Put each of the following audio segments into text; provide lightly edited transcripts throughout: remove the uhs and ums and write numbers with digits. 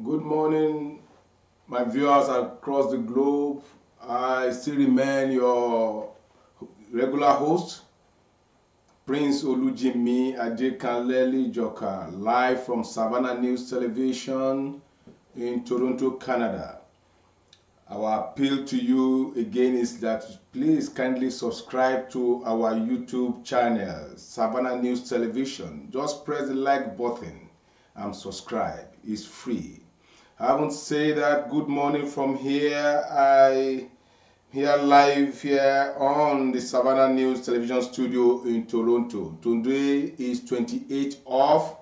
Good morning, my viewers across the globe. I still remain your regular host, Prince Olujimi Adekanlele Joka, live from Savannah News Television in Toronto, Canada. Our appeal to you again is that please kindly subscribe to our YouTube channel, Savannah News Television. Just press the like button and subscribe. It's free. Having said that, good morning from here. I here live here on the Savannah News Television studio in Toronto. Today is 28th of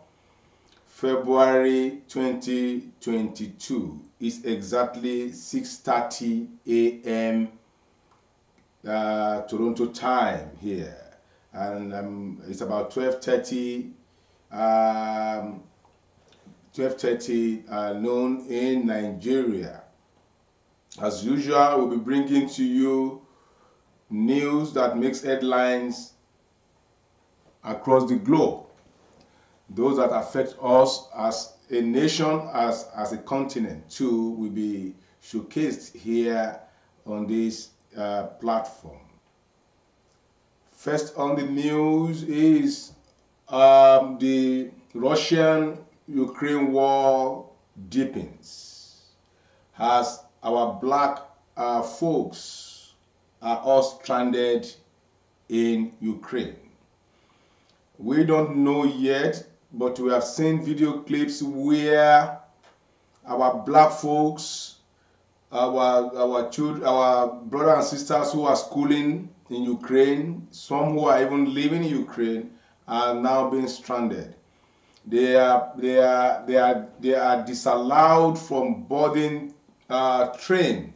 February 2022. It's exactly 6:30 a.m. Toronto time here, and it's about 12:30 noon in Nigeria. As usual, we'll be bringing to you news that makes headlines across the globe. Those that affect us as a nation, as a continent too, will be showcased here on this platform. First on the news is the Russian-Ukraine war deepens as our black folks are all stranded in Ukraine. We don't know yet, but we have seen video clips where our black folks, our children, our brothers and sisters who are schooling in Ukraine, some who are even living in Ukraine, are now being stranded. They are disallowed from boarding train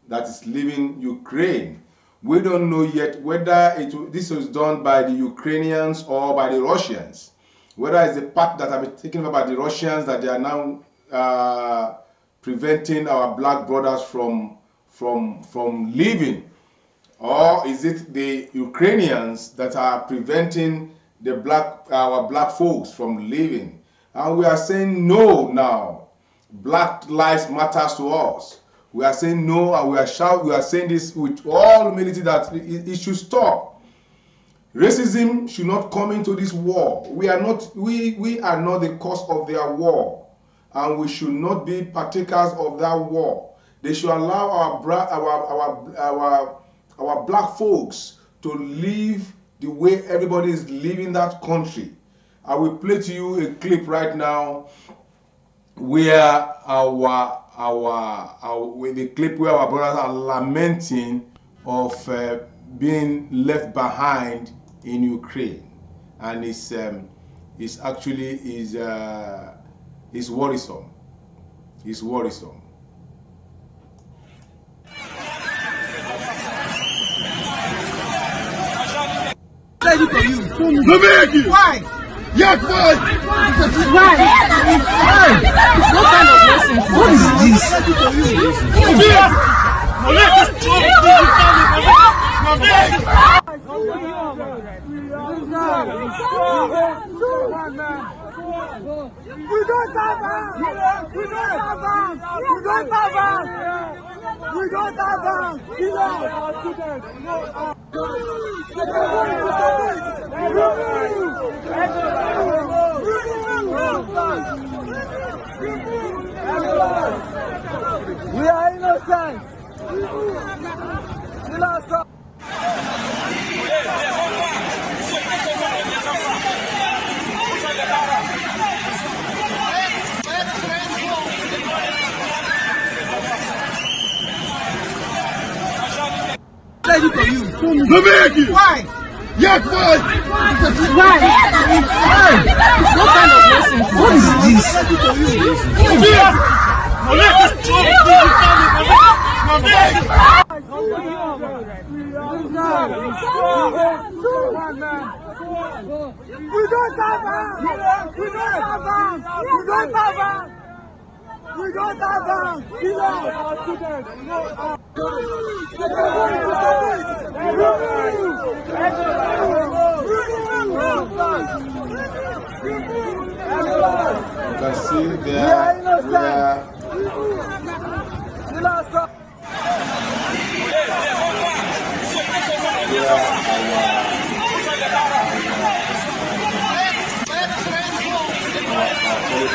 that is leaving Ukraine. We don't know yet whether this was done by the Ukrainians or by the Russians. Whether it's the part that have been taken over by the Russians that they are now preventing our black brothers from leaving, or is it the Ukrainians that are preventing our black folks from leaving? And we are saying no now. Black lives matters to us. We are saying no, and we are saying this with all humility that it should stop. Racism should not come into this war. We are not the cause of their war, and we should not be partakers of that war. They should allow our black folks to live the way everybody is living that country. I will play to you a clip right now where with the clip where our brothers are lamenting of being left behind in Ukraine. and is actually is worrisome. It's worrisome. Why? Yes, why? Why? What kind of nonsense? What is this? We don't have bank. We don't have bank. We don't have bank. We don't have bank. We are innocent. Why? Yes, why? Why? What kind of nonsense? What is this? We don't have bank. We don't have bank. We don't have bank. We don't have bank. You can see there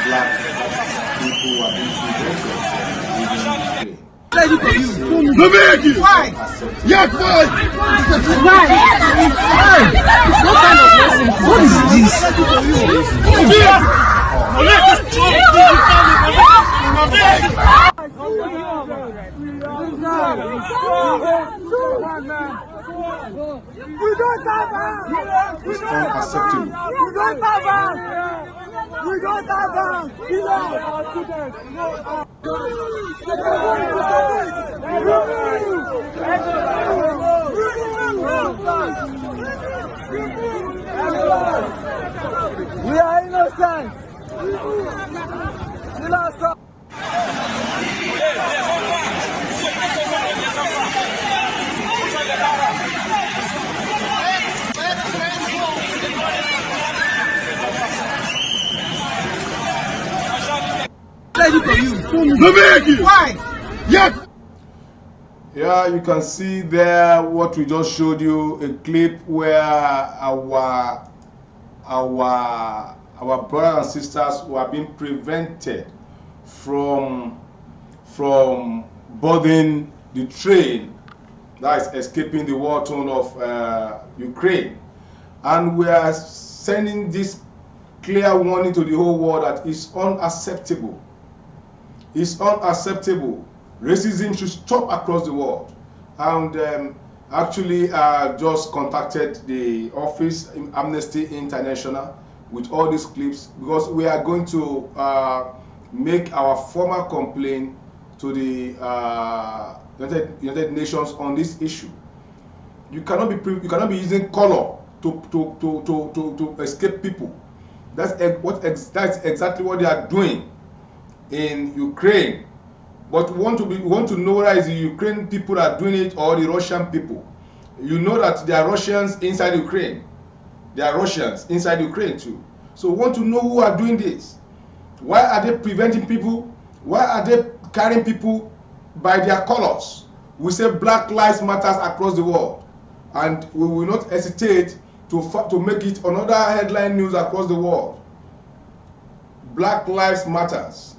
black people are being prevented Why? Yes, why? Why? What kind of nonsense? What is this? We don't have bank. We don't have bank. We don't have bank. We don't have bank. We are innocent. Why? Yes. Yeah, you can see there what we just showed you, a clip where our brothers and sisters were being prevented from boarding the train that is escaping the war zone of Ukraine, and we are sending this clear warning to the whole world that it's unacceptable. It's unacceptable. Racism should stop across the world. And actually just contacted the office in Amnesty International with all these clips, because we are going to make our formal complaint to the United Nations on this issue. You cannot be using color to escape people. That's exactly what they are doing in Ukraine. But we want to know whether it's the Ukrainian people are doing it or the Russian people. You know that there are Russians inside Ukraine. There are Russians inside Ukraine too. So we want to know who are doing this. Why are they preventing people? Why are they carrying people by their colors? We say Black Lives Matter across the world, and we will not hesitate to make it another headline news across the world. Black Lives Matters.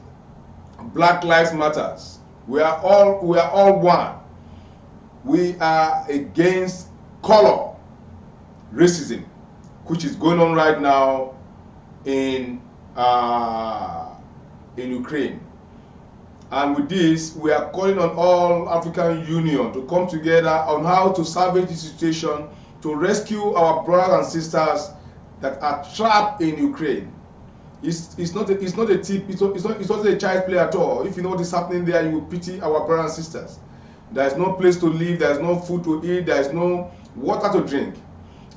Black Lives Matters. We are all one. We are against color racism, which is going on right now in Ukraine. And with this, we are calling on all African Union to come together on how to salvage the situation, to rescue our brothers and sisters that are trapped in Ukraine. It's not a tip. It's not a child play at all. If you know what is happening there, you will pity our brothers and sisters. There is no place to live. There is no food to eat. There is no water to drink,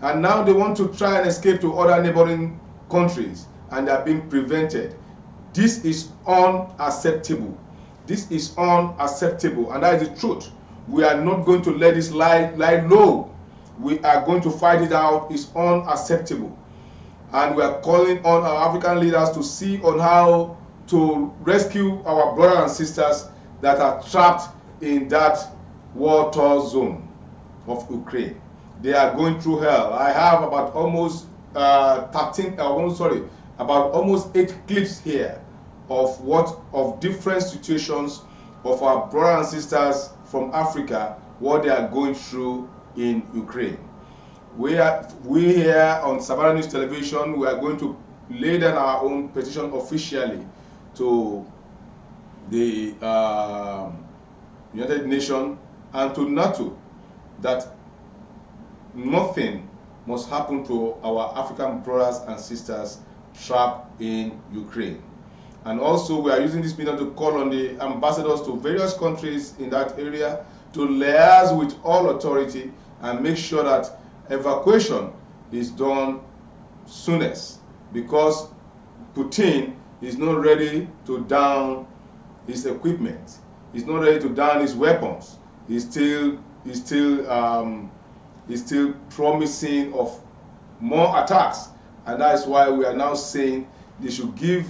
and now they want to try and escape to other neighboring countries, and they are being prevented. This is unacceptable. This is unacceptable, and that is the truth. We are not going to let this lie low. We are going to fight it out. It's unacceptable. And we are calling on our African leaders to see on how to rescue our brothers and sisters that are trapped in that war-torn zone of Ukraine. They are going through hell. I have about almost about almost 8 clips here of different situations of our brothers and sisters from Africa, what they are going through in Ukraine. We here on Savannah News Television, we are going to lay down our own petition officially to the United Nations and to NATO that nothing must happen to our African brothers and sisters trapped in Ukraine. And also we are using this medium to call on the ambassadors to various countries in that area to liaise with all authority and make sure that evacuation is done soonest, because Putin is not ready to down his equipment. He's not ready to down his weapons. He's still promising of more attacks, and that is why we are now saying they should give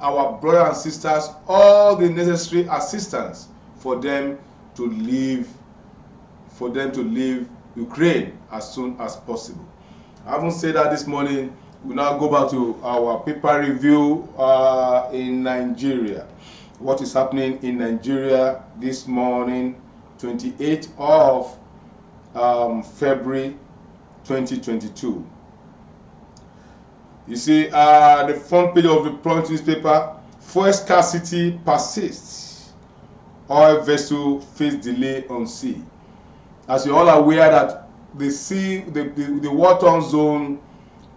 our brothers and sisters all the necessary assistance for them to leave Ukraine as soon as possible. Having said that, this morning we now go back to our paper review in Nigeria. What is happening in Nigeria this morning, 28th of February 2022. You see, the front page of the Punch newspaper: fuel scarcity persists. Oil vessel face delay on sea. As you're all aware that the sea, the war-torn zone,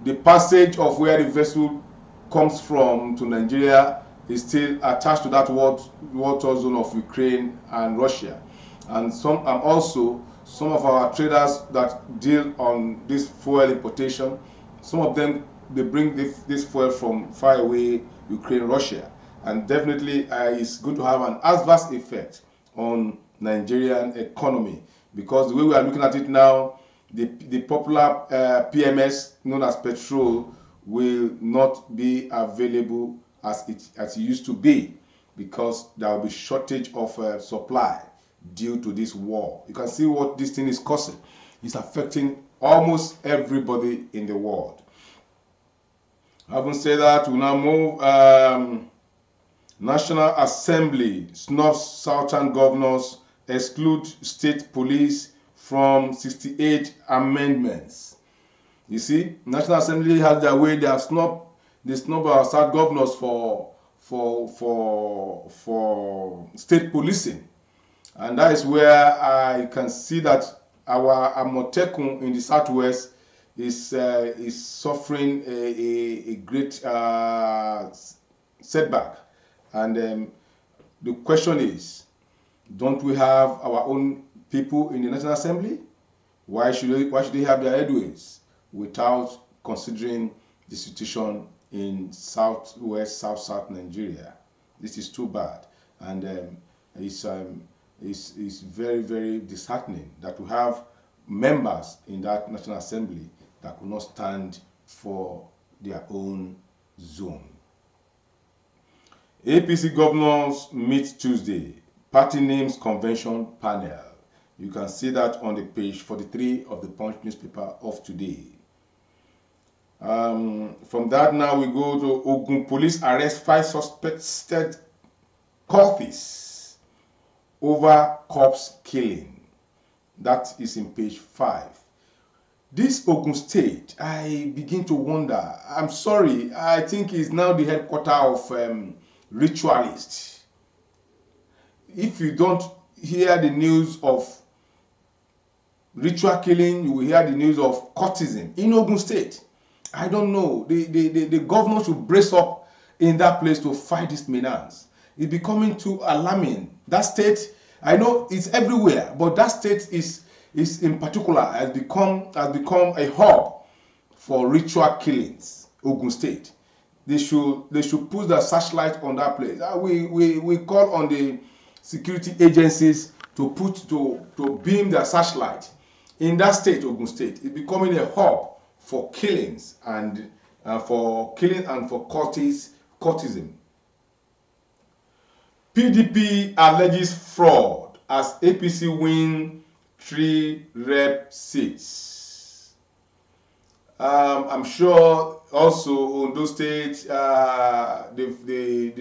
the passage of where the vessel comes from to Nigeria is still attached to that war-torn zone of Ukraine and Russia. And also some of our traders that deal on this fuel importation, some of them, they bring this fuel from far away Ukraine, Russia, and definitely it's going to have an adverse effect on Nigerian economy, because the way we are looking at it now, the popular PMS known as petrol will not be available as it used to be, because there will be shortage of supply due to this war. You can see what this thing is causing. It's affecting almost everybody in the world. Having said that, we now move. National Assembly snuffs Southern governors, exclude state police from 68 amendments. You see, National Assembly has their way. They have snubbed our South governors for state policing, and that is where I can see that our Amotekun in the Southwest is suffering a great setback. And the question is, don't we have our own people in the National Assembly? Why should they have their headways without considering the situation in Southwest, South Nigeria? This is too bad, and it's very, very disheartening that we have members in that National Assembly that could not stand for their own zone. APC governors meet Tuesday, party names convention panel. You can see that on the page 43 of the Punch newspaper of today. From that now we go to Ogun. Police arrest 5 suspected cultists over corpse killing. That is in page 5. This Ogun State, I begin to wonder. I'm sorry, I think it's now the headquarters of ritualists. If you don't hear the news of ritual killing, you will hear the news of cultism in Ogun State. I don't know. The governor should brace up in that place to fight this menace. It's becoming too alarming. That state, I know it's everywhere, but that state is in particular has become a hub for ritual killings. Ogun State. They should put the searchlight on that place. We call on the security agencies to beam their searchlight in that state, Ogun State. It's becoming a hub for killings and for cultism. PDP alleges fraud as APC win 3 rep seats. I'm sure also Ondo State, the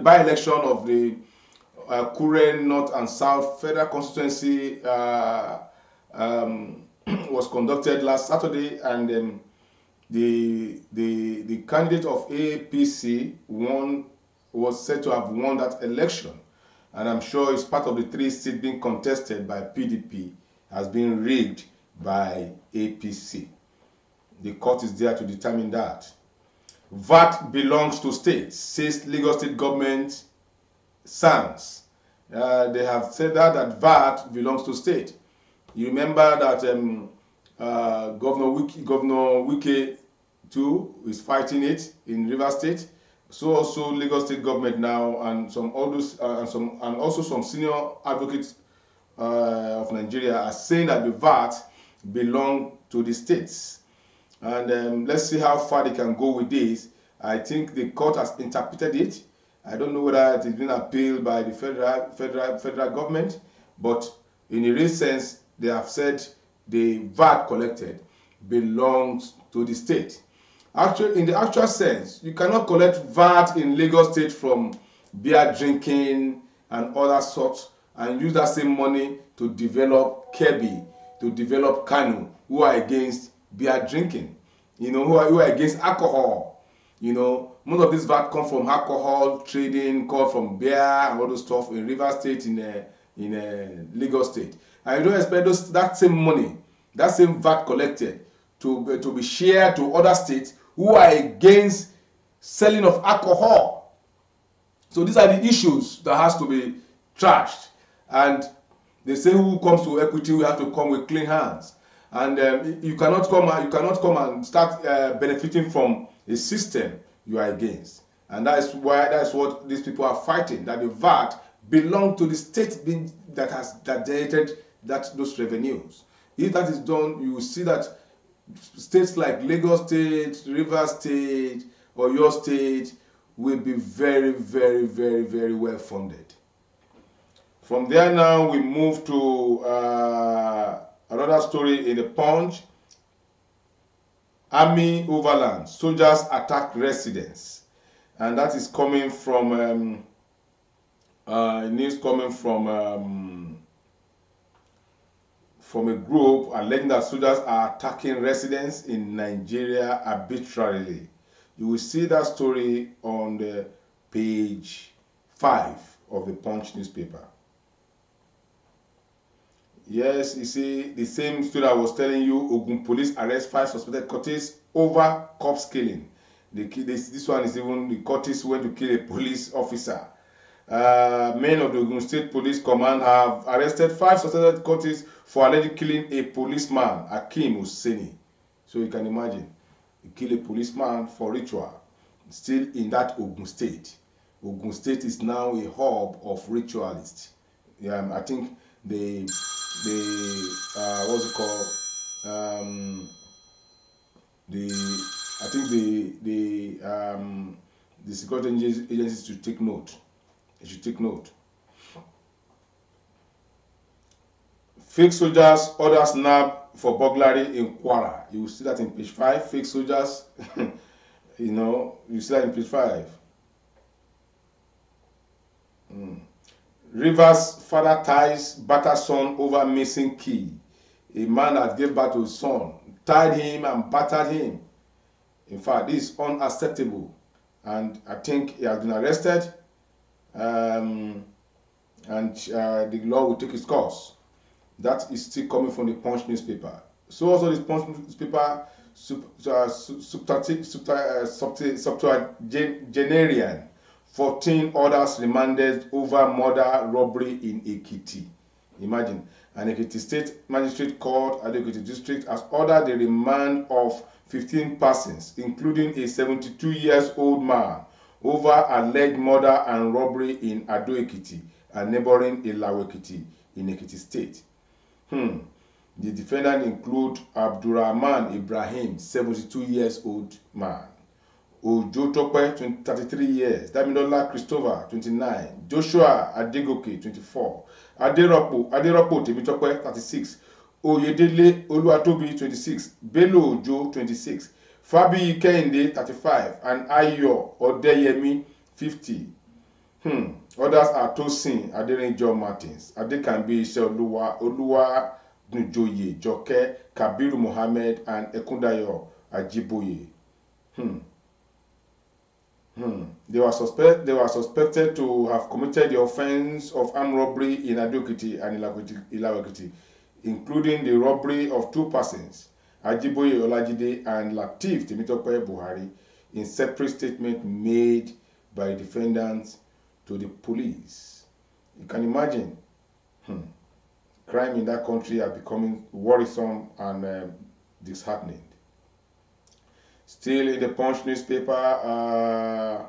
by-election of the Kure North and South Federal Constituency was conducted last Saturday, and the candidate of APC was said to have won that election, and I'm sure it's part of the 3 seats being contested by PDP has been rigged by APC. The court is there to determine that. VAT belongs to states, says Lagos State government. SANS. They have said that VAT belongs to state. You remember that Governor Wike too is fighting it in Rivers State. So also Lagos State government now, and also some senior advocates of Nigeria are saying that the VAT belong to the states. And let's see how far they can go with this. I think the court has interpreted it. I don't know whether it has been appealed by the federal government, but in a real sense, they have said the VAT collected belongs to the state. Actually, in the actual sense, you cannot collect VAT in Lagos State from beer drinking and other sorts and use that same money to develop Kebbi, to develop Kano, who are against beer drinking, who are against alcohol. Most of this VAT come from alcohol trading, come from beer and all those stuff in Rivers State, in Lagos State. And you don't expect that same money, that same VAT collected, to be shared to other states who are against selling of alcohol. So these are the issues that has to be trashed. And they say who comes to equity will have to come with clean hands. And you cannot come and start benefiting from a system you are against. And that's what these people are fighting, that the VAT belongs to the state that generated those revenues. If that is done, you will see that states like Lagos State, Rivers State, or your state will be very, very, very, very well funded. From there now, we move to another story in the Punch. Army overland, soldiers attack residents, and that is coming from news coming from a group alleging that soldiers are attacking residents in Nigeria arbitrarily. You will see that story on the page 5 of the Punch newspaper. Yes, you see, the same story I was telling you. Ogun police arrest 5 suspected cultists over corpse killing. This one is even the cultists went to kill a police officer. Men of the Ogun State Police Command have arrested 5 suspected cultists for allegedly killing a policeman, Akim Hussaini. So you can imagine, you kill a policeman for ritual. Still in that Ogun State. Ogun State is now a hub of ritualists. I think the what's it called? The security agencies should take note. They should take note. Fake soldiers orders nabbed for burglary in Kwara. You will see that in page 5. Fake soldiers, you see that in page 5. Rivers father ties battered son over missing key. A man that gave birth to his son tied him and battered him. In fact, this is unacceptable, and I think he has been arrested, and the law will take its course. That is still coming from the Punch newspaper. So also this Punch newspaper septuagenarian. 14 others remanded over murder robbery in Ekiti. Imagine, an Ekiti State Magistrate Court at the Ekiti District has ordered the remand of 15 persons, including a 72-year-old man, over alleged murder and robbery in Ado Ekiti and neighboring Ilawo Ekiti in Ekiti State. The defendants include Abdurrahman Ibrahim, 72-year-old man, Ojo Tope, 33 years, Damilola Christopher, 29, Joshua Adegoke, 24, Aderopo Temitope, 36, Oyedele Oluwatobi, 26, Bello Ojo, 26, Fabi Kehinde, 35, and Ayo Odeyemi, 50. Others are Tosin Aderinjo Martins, Adekambi Oluwa Nujoye, Joke, Kabiru Mohammed, and Ekundayo Ajiboye. They were suspected to have committed the offense of armed robbery in Ado Ekiti and Ilawo Ekiti, including the robbery of 2 persons, Ajiboye Olajide and Lateef Temitope Buhari, in separate statements made by defendants to the police. You can imagine, crime in that country are becoming worrisome and disheartening. Still in the Punch newspaper,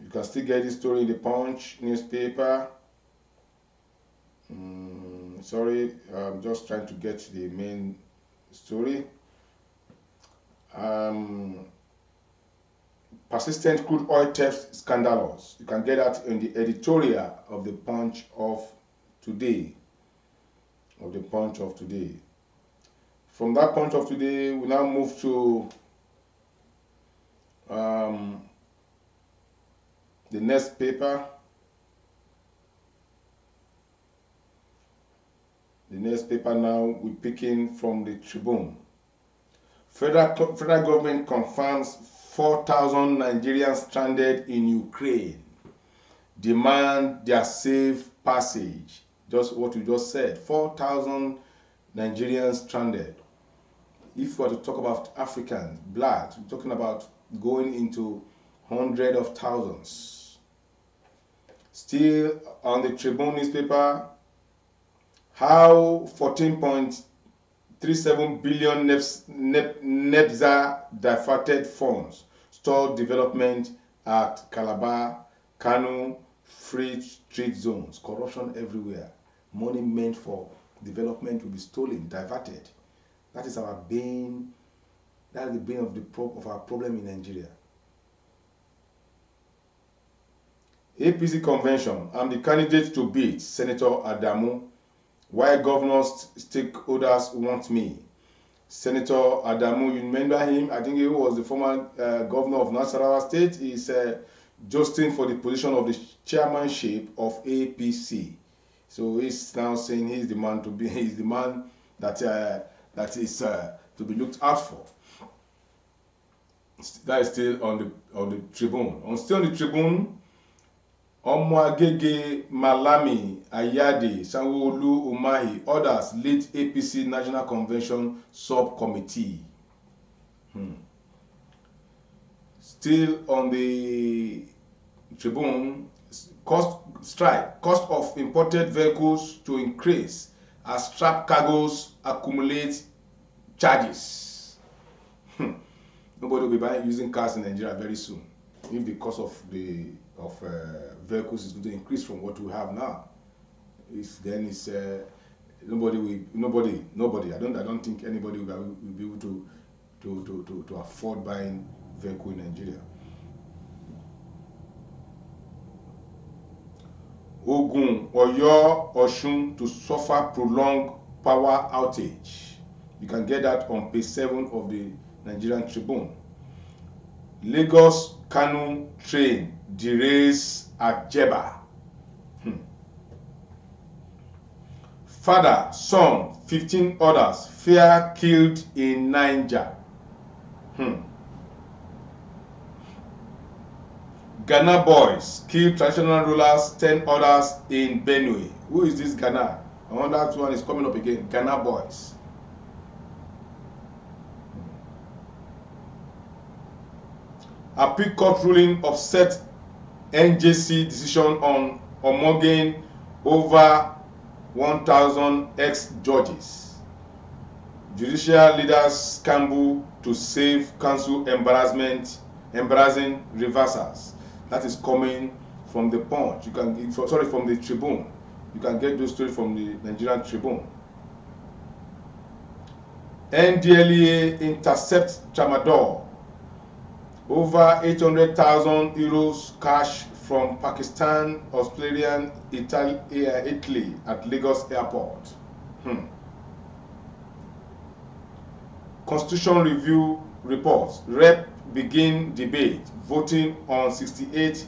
you can still get this story in the Punch newspaper. Sorry, I'm just trying to get the main story. Persistent crude oil theft scandalous. You can get that in the editorial of the Punch of today. From that Punch of today, we now move to the next paper. The next paper now, we're picking from the Tribune. Federal government confirms 4,000 Nigerians stranded in Ukraine demand their safe passage. Just what we just said, 4,000 Nigerians stranded. If we were to talk about Africans, blacks, we're talking about going into hundreds of thousands. Still on the Tribune newspaper, how 14.37 billion NEPZA diverted funds stalled development at Calabar, Kano, free trade zones. Corruption everywhere. Money meant for development will be stolen, diverted. That is our bane. That is the bane of our problem in Nigeria. APC convention. I'm the candidate to beat Senator Adamu. Why governors stakeholders want me? Senator Adamu, you remember him? I think he was the former governor of Nasarawa State. He's justing for the position of the chairmanship of APC. So he's now saying he's the man to be. He's the man that is to be looked out for. That is still on the Tribune. Still on the Tribune, Omoagege Malami Ayade Sanwo-Olu Umahi, others lead APC National Convention subcommittee. Still on the Tribune, cost of imported vehicles to increase as trapped cargoes accumulate charges. Nobody will be using cars in Nigeria very soon if the cost of vehicles is going to increase from what we have now. Nobody. I don't think anybody will be able to afford buying vehicle in Nigeria. Ogun, Oyo, Osun to suffer prolonged power outage. You can get that on page 7 of the Nigerian Tribune. Lagos Kano train derails at Jeba. Father, son, 15 others fear killed in Niger. Ghana boys kill traditional rulers, 10 others in Benue. Who is this Ghana? I wonder that one is coming up again. Ghana boys. Appeal court ruling upset NJC decision on homologating over 1,000 ex-judges. Judicial leaders scramble to save council embarrassing reversals. That is coming from the Punch. From the Tribune. You can get those stories from the Nigerian Tribune. NDLEA intercepts Tramadol. Over 800,000 euros cash from Pakistan, Australia, Italy at Lagos Airport. Constitution Review reports. Rep begin debate. Voting on 68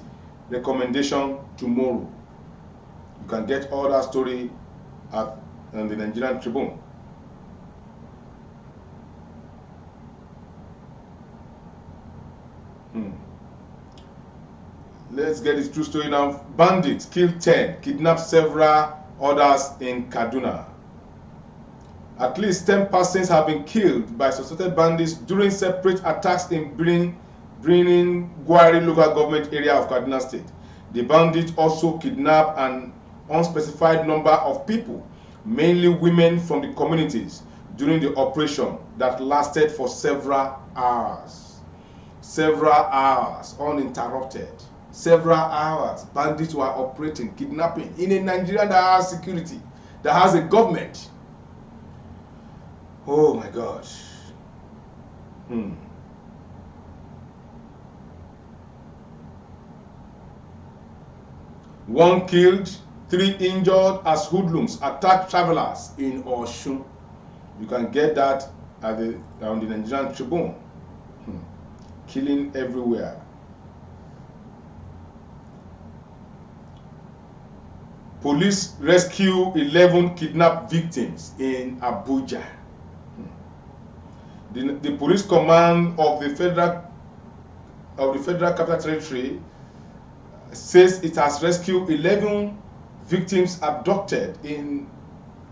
recommendation tomorrow. You can get all that story on the Nigerian Tribune. Let's get this true story now. Bandits kill 10, kidnap several others in Kaduna. At least 10 persons have been killed by suspected bandits during separate attacks in Gwari local government area of Kaduna State. The bandits also kidnapped an unspecified number of people, mainly women from the communities, during the operation that lasted for several hours. Several hours, uninterrupted. Several hours, bandits were operating, kidnapping in a Nigeria that has security, that has a government. Oh my gosh. One killed, 3 injured as hoodlums attack travelers in Osun. You can get that on the Nigerian Tribune. Killing everywhere. Police rescue 11 kidnapped victims in Abuja. The police command of the Federal Capital Territory says it has rescued 11 victims abducted in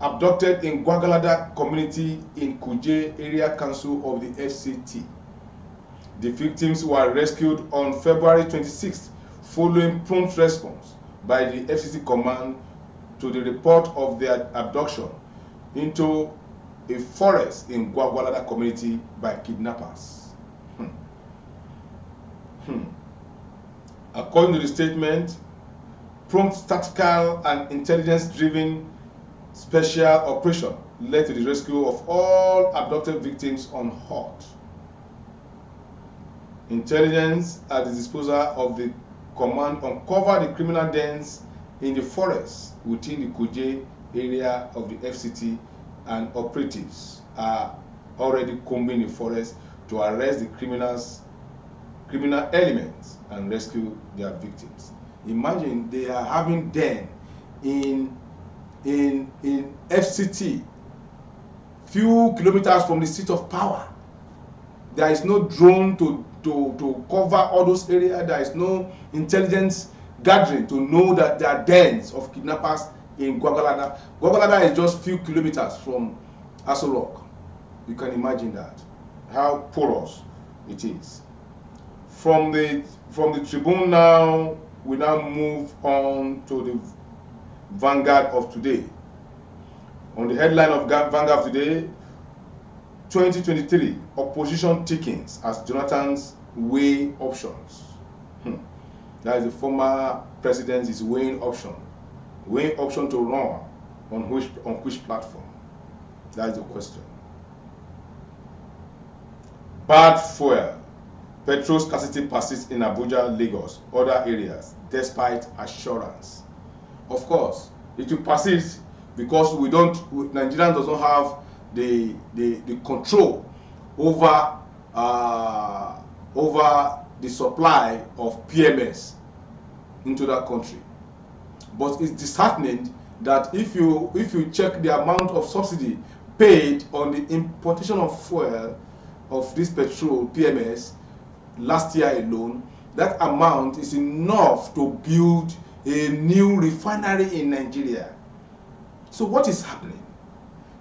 Gwagalada community in Kuje area council of the FCT. The victims were rescued on February 26th following prompt response by the FCT command to the report of their abduction into a forest in Gwagwalada community by kidnappers. According to the statement, prompt tactical and intelligence-driven special operation led to the rescue of all abducted victims unhurt. Intelligence at the disposal of the command uncovered the criminal dens in the forest within the Kuje area of the FCT, and operatives are already combing the forest to arrest the criminal elements and rescue their victims. Imagine they are having den in FCT, few kilometers from the seat of power. There is no drone to cover all those areas. There is no intelligence gathering to know that there are dens of kidnappers in Gwagwalada. Gwagwalada is just few kilometers from Aso Rock. You can imagine that, how porous it is. From the Tribune now, we now move on to the Vanguard of today. On the headline of Vanguard of today, 2023 opposition tickets as Jonathan's weigh options. That is the former president is weighing option to run on which platform. That is the question. Bad fuel. Petrol scarcity persists in Abuja, Lagos, other areas, despite assurance. Of course, it will persist because Nigerians does not have the control over the supply of PMS into that country. But it's disheartening that if you check the amount of subsidy paid on the importation of fuel of this petrol PMS last year alone, that amount is enough to build a new refinery in Nigeria. So what is happening?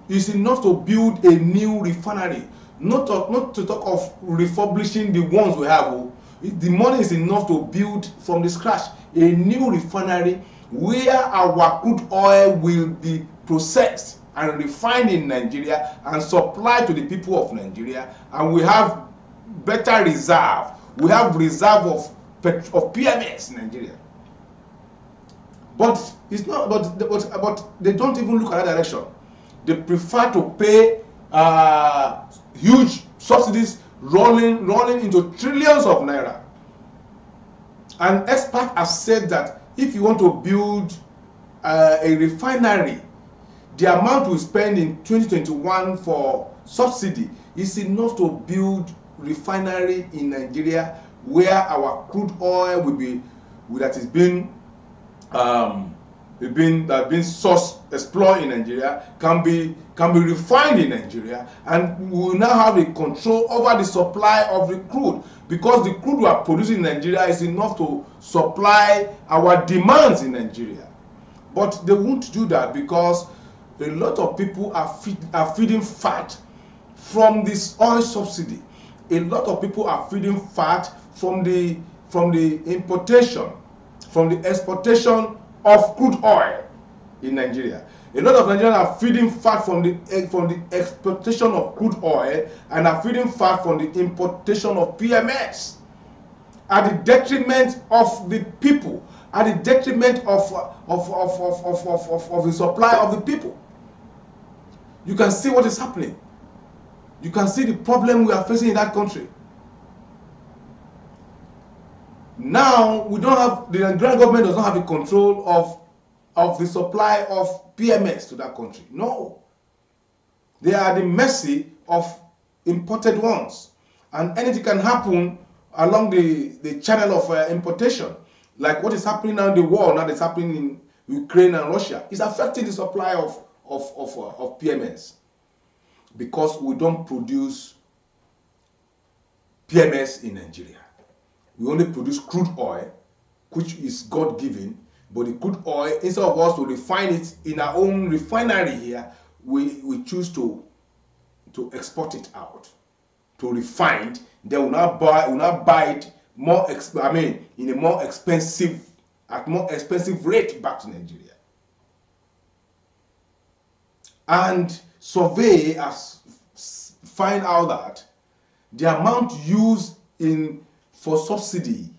It's enough to build a new refinery, not to talk of refurbishing the ones we have. The money is enough to build from the scratch a new refinery where our crude oil will be processed and refined in Nigeria and supplied to the people of Nigeria, and we have better reserve. We have reserve of PMS in Nigeria. But it's not. But they don't even look at that direction. They prefer to pay huge subsidies rolling into trillions of naira. And experts have said that if you want to build a refinery, the amount we spend in 2021 for subsidy is enough to build refinery in Nigeria where our crude oil will be that is being sourced, explored in Nigeria, can be refined in Nigeria, and we will now have a control over the supply of the crude, because the crude we are producing in Nigeria is enough to supply our demands in Nigeria. But they won't do that because a lot of people are feeding fat from this oil subsidy. A lot of people are feeding fat from the importation, from the exportation of crude oil in Nigeria. A lot of Nigerians are feeding fat from the exportation of crude oil and are feeding fat from the importation of PMS, at the detriment of the people, at the detriment of the supply of the people. You can see what is happening. You can see the problem we are facing in that country. Now we don't have, the Nigerian government does not have the control of the supply of PMS to that country. No. They are at the mercy of imported ones. And anything can happen along the channel of importation. Like what is happening now in the war, now that's happening in Ukraine and Russia. It's affecting the supply of PMS. Because we don't produce PMS in Nigeria. We only produce crude oil, which is God-given, but the crude oil, instead of us to refine it in our own refinery here, we choose to export it out, to refine. Then we'll now buy it in a more expensive rate back to Nigeria. And survey has find out that the amount used for subsidizing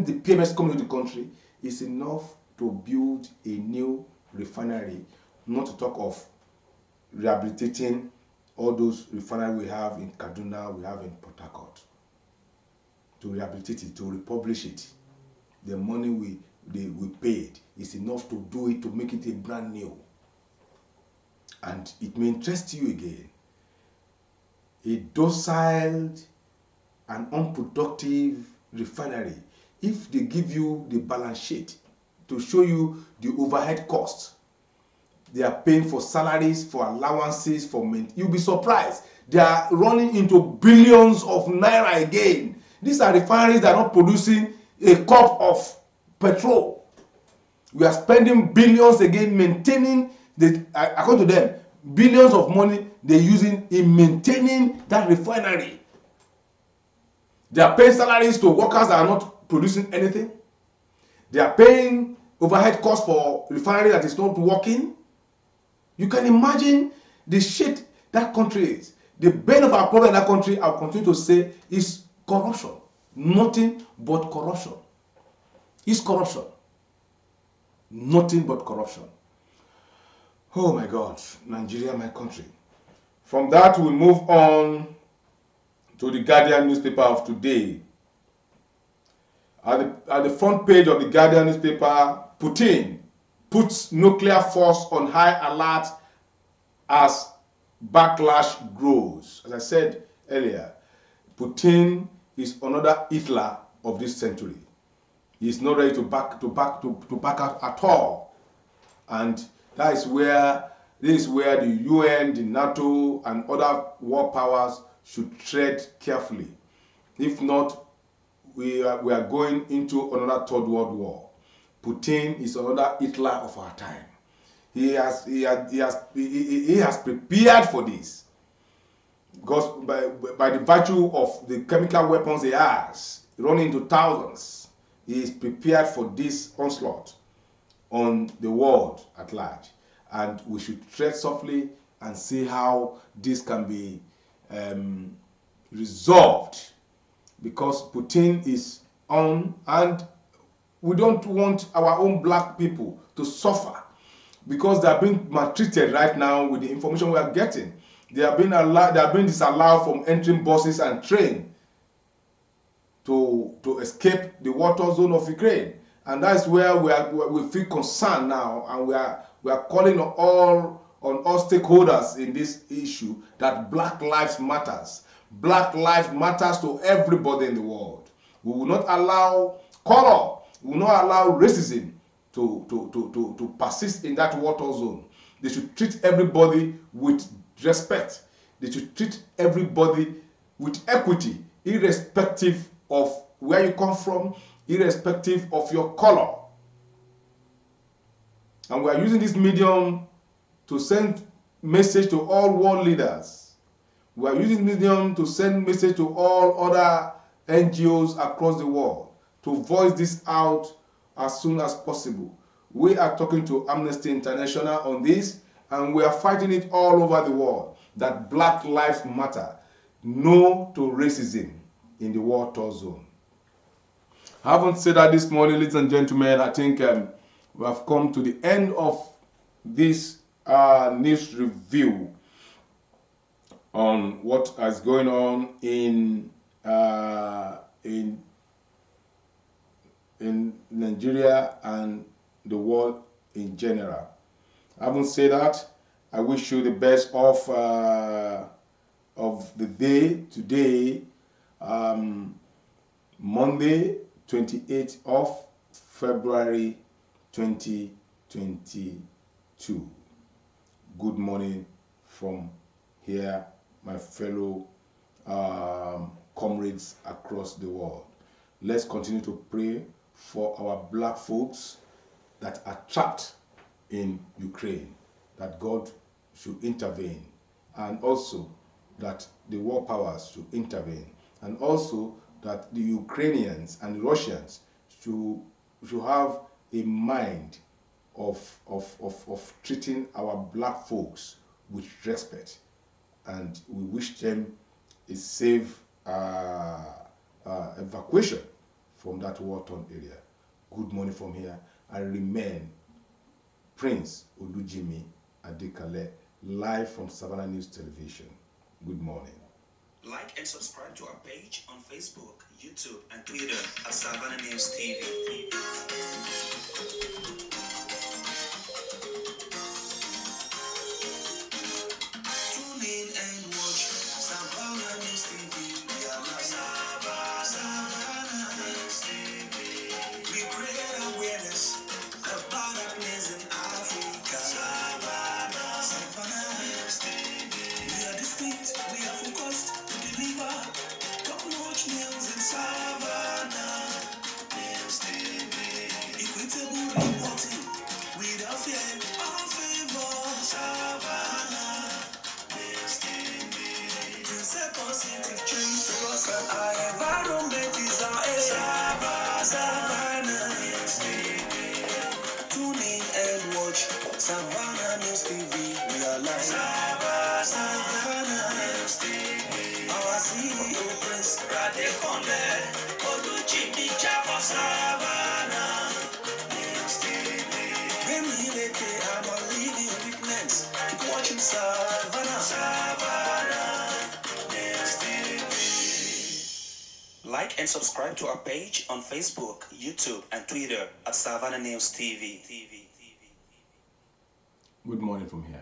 the PMS coming to the country is enough to build a new refinery, not to talk of rehabilitating all those refineries we have in Kaduna, we have in Port Harcourt. To rehabilitate it, to republish it. The money we paid is enough to do it, to make it a brand new. And it may interest you again. A docile and unproductive refinery, if they give you the balance sheet to show you the overhead costs, they are paying for salaries, for allowances, for maintenance, you'll be surprised. They are running into billions of naira again. These are refineries that are not producing a cup of petrol. We are spending billions again maintaining according to them, billions of money they're using in maintaining that refinery. They are paying salaries to workers that are not producing anything. They are paying overhead costs for refinery that is not working. You can imagine the shit that country is. The bane of our problem in that country, I'll continue to say, is corruption. Nothing but corruption. It's corruption. Nothing but corruption. Oh my God, Nigeria, my country. From that, we move on to the Guardian newspaper of today. At the front page of the Guardian newspaper, Putin puts nuclear force on high alert as backlash grows. As I said earlier, Putin is another Hitler of this century. He is not ready to back out at all, and this is where the UN, the NATO, and other war powers should tread carefully. If not, we are going into another third world war. Putin is another Hitler of our time. He has prepared for this. because by the virtue of the chemical weapons he has, running into thousands, he is prepared for this onslaught on the world at large. And we should tread softly and see how this can be resolved, because Putin is on, and we don't want our own black people to suffer, because they are being maltreated right now with the information we are getting. They are being disallowed from entering buses and trains to escape the water zone of Ukraine. And that's where we feel concerned now, and we are calling on all stakeholders in this issue that Black Lives Matters. Black Lives Matters to everybody in the world. We will not allow color, we will not allow racism to persist in that water zone. They should treat everybody with respect. They should treat everybody with equity, irrespective of where you come from, irrespective of your color. And we are using this medium to send message to all world leaders. We are using this medium to send message to all other NGOs across the world to voice this out as soon as possible. We are talking to Amnesty International on this, and we are fighting it all over the world that Black Lives Matter. No to racism in the water zone. Having said that this morning, ladies and gentlemen, I think we have come to the end of this news review on what is going on in Nigeria and the world in general. Having said that, I wish you the best of the day today, Monday, 28th of February 2022. Good morning from here, my fellow comrades across the world. Let's continue to pray for our black folks that are trapped in Ukraine, that God should intervene, and also that the war powers should intervene, and also that the Ukrainians and the Russians should have a mind of treating our black folks with respect, and we wish them a safe evacuation from that war-torn area. Good morning from here. I remain Prince Olujimi Adekale, live from Savannah News Television. Good morning. Like and subscribe to our page on Facebook, YouTube, and Twitter at Savannah News TV. Tune in and watch Savannah News TV. We are live. Savannah News TV. We create awareness about happenings in Africa. Savannah News TV. We are distinct, we are focused. Top-notch news in Savannah News TV. Equitable reporting without fear or favor. Savannah News TV. Insert positive change because our environment is our area. Savannah News TV. Tune in and watch Savannah News TV. We are live. Savannah News TV. Our CEO Prince Radekonde Olujimi Jaffa. Savannah News TV. Remileke, I'm a living witness. Keep watching Savannah News TV. Like and subscribe to our page on Facebook, YouTube, and Twitter at Savannah News TV. Good morning from here.